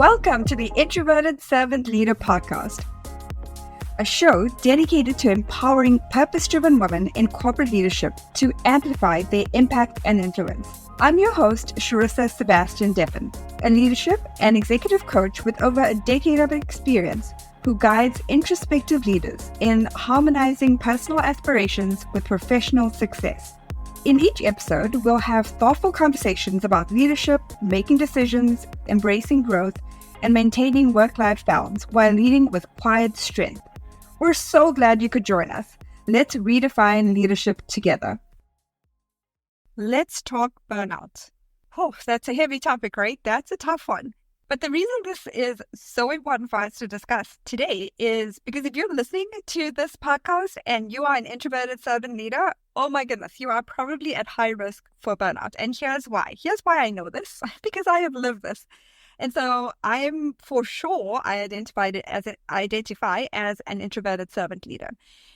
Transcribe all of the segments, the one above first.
Welcome to the Introverted Servant Leader podcast, a show dedicated to empowering purpose-driven women in corporate leadership to amplify their impact and influence. I'm your host, Sharissa Sebastian Deppen, a leadership and executive coach with over a decade of experience who guides introspective leaders in harmonizing personal aspirations with professional success. In each episode, we'll have thoughtful conversations about leadership, making decisions, embracing growth, and maintaining work-life balance while leading with quiet strength. We're so glad you could join us. Let's redefine leadership together. Let's talk burnout. Oh, that's a heavy topic, right? That's a tough one. But the reason this is so important for us to discuss today is because if you're listening to this podcast and you are an introverted servant leader, oh my goodness, you are probably at high risk for burnout. And here's why. Here's why I know this, because I have lived this. And so I'm for sure, I identify as an introverted servant leader.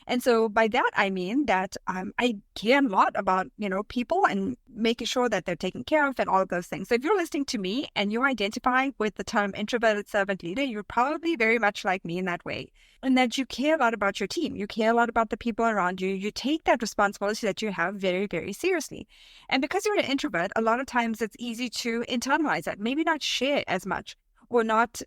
And so by that, I mean that I care a lot about, people and making sure that they're taken care of and all of those things. So if you're listening to me and you identify with the term introverted servant leader, you're probably very much like me in that way. And that you care a lot about your team. You care a lot about the people around you. You take that responsibility that you have very, very seriously. And because you're an introvert, a lot of times it's easy to internalize that, maybe not share as much, or not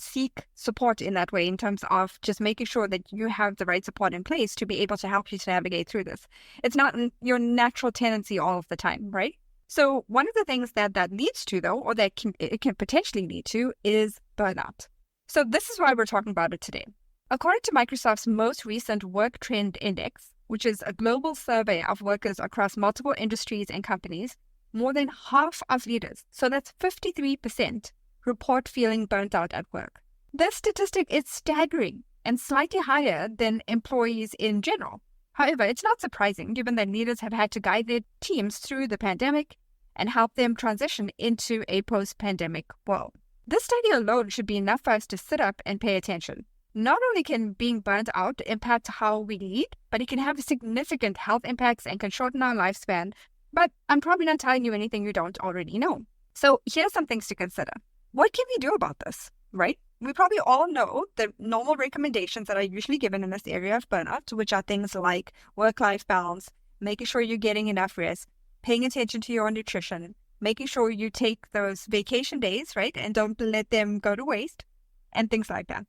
seek support in that way in terms of just making sure that you have the right support in place to be able to help you to navigate through this. It's not your natural tendency all of the time, right? So one of the things that leads to, though, or that it can potentially lead to, is burnout. So this is why we're talking about it today. According to Microsoft's most recent Work Trend Index, which is a global survey of workers across multiple industries and companies, more than half of leaders, so that's 53%, report feeling burnt out at work. This statistic is staggering and slightly higher than employees in general. However, it's not surprising given that leaders have had to guide their teams through the pandemic and help them transition into a post-pandemic world. This study alone should be enough for us to sit up and pay attention. Not only can being burnt out impact how we lead, but it can have significant health impacts and can shorten our lifespan. But I'm probably not telling you anything you don't already know. So here's some things to consider. What can we do about this, right? We probably all know the normal recommendations that are usually given in this area of burnout, which are things like work-life balance, making sure you're getting enough rest, paying attention to your nutrition, making sure you take those vacation days, right? And don't let them go to waste, and things like that.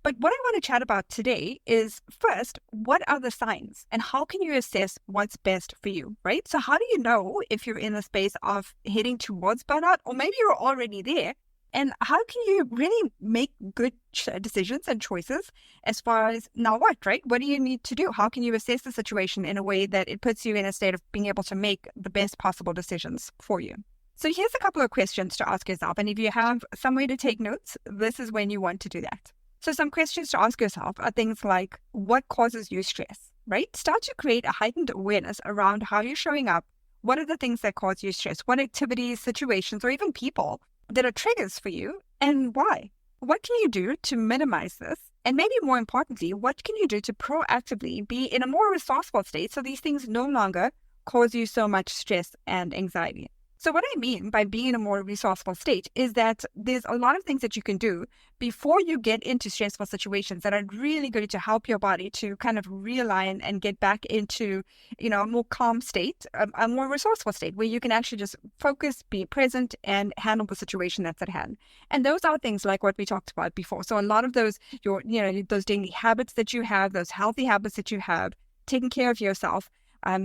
But what I want to chat about today is, first, what are the signs and how can you assess what's best for you, right? So how do you know if you're in a space of heading towards burnout, or maybe you're already there? And how can you really make good decisions and choices as far as now what, right? What do you need to do? How can you assess the situation in a way that it puts you in a state of being able to make the best possible decisions for you? So here's a couple of questions to ask yourself. And if you have some way to take notes, this is when you want to do that. So some questions to ask yourself are things like, what causes you stress, right? Start to create a heightened awareness around how you're showing up. What are the things that cause you stress? What activities, situations, or even people that are triggers for you, and why? What can you do to minimize this? And maybe more importantly, what can you do to proactively be in a more resourceful state so these things no longer cause you so much stress and anxiety? So what I mean by being in a more resourceful state is that there's a lot of things that you can do before you get into stressful situations that are really going to help your body to kind of realign and get back into, a more calm state, a more resourceful state where you can actually just focus, be present, and handle the situation that's at hand. And those are things like what we talked about before. So a lot of those, those daily habits that you have, those healthy habits that you have, taking care of yourself,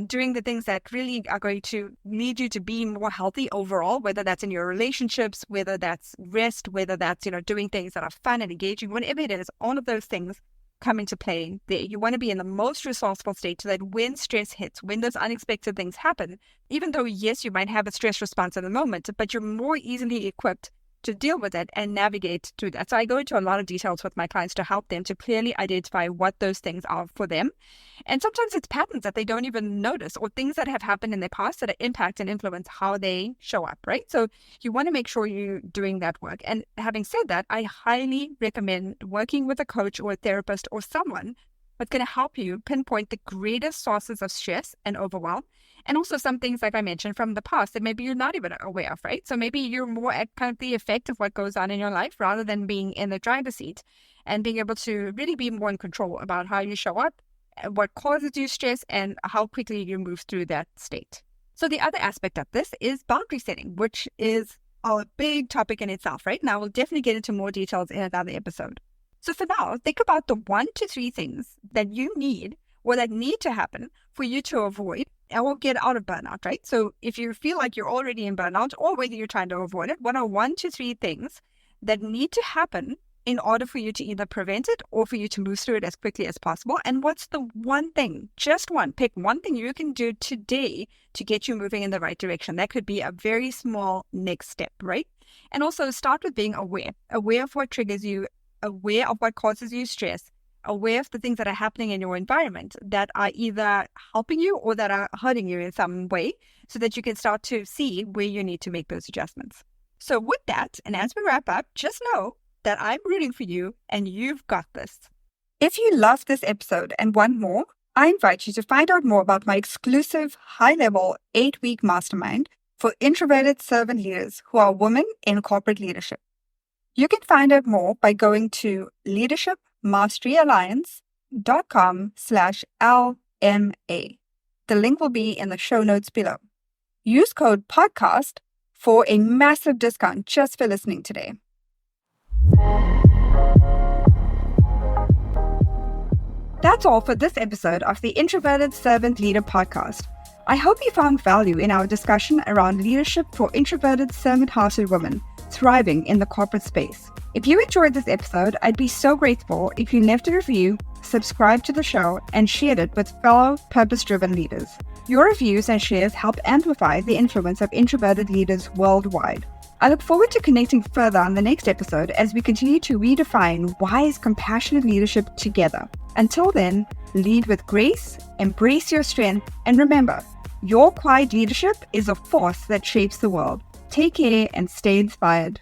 doing the things that really are going to lead you to be more healthy overall, whether that's in your relationships, whether that's rest, whether that's, doing things that are fun and engaging, whatever it is, all of those things come into play there. You want to be in the most resourceful state so that when stress hits, when those unexpected things happen, even though, yes, you might have a stress response in the moment, but you're more easily equipped to deal with it and navigate through that. So I go into a lot of details with my clients to help them to clearly identify what those things are for them. And sometimes it's patterns that they don't even notice, or things that have happened in their past that impact and influence how they show up, right? So you want to make sure you're doing that work. And having said that, I highly recommend working with a coach or a therapist or someone what's going to help you pinpoint the greatest sources of stress and overwhelm. And also some things, like I mentioned, from the past that maybe you're not even aware of, right? So maybe you're more at kind of the effect of what goes on in your life rather than being in the driver's seat, and being able to really be more in control about how you show up, what causes you stress, and how quickly you move through that state. So the other aspect of this is boundary setting, which is a big topic in itself, right? Now we'll definitely get into more details in another episode. So for now, think about the 1 to 3 things that you need or that need to happen for you to avoid or get out of burnout, right? So if you feel like you're already in burnout, or whether you're trying to avoid it, what are 1 to 3 things that need to happen in order for you to either prevent it or for you to move through it as quickly as possible? And what's the one thing, just one, pick one thing you can do today to get you moving in the right direction. That could be a very small next step, right? And also start with being aware of what triggers you, aware of what causes you stress, aware of the things that are happening in your environment that are either helping you or that are hurting you in some way, so that you can start to see where you need to make those adjustments. So with that, and as we wrap up, just know that I'm rooting for you and you've got this. If you loved this episode and want more, I invite you to find out more about my exclusive high-level 8-week mastermind for introverted servant leaders who are women in corporate leadership. You can find out more by going to leadershipmasteryalliance.com/LMA. The link will be in the show notes below. Use code PODCAST for a massive discount just for listening today. That's all for this episode of the Introverted Servant Leader podcast. I hope you found value in our discussion around leadership for introverted servant-hearted women thriving in the corporate space. If you enjoyed this episode, I'd be so grateful if you left a review, subscribed to the show, and shared it with fellow purpose-driven leaders. Your reviews and shares help amplify the influence of introverted leaders worldwide. I look forward to connecting further on the next episode as we continue to redefine wise, compassionate leadership together. Until then, lead with grace, embrace your strength, and remember, your quiet leadership is a force that shapes the world. Take care and stay inspired.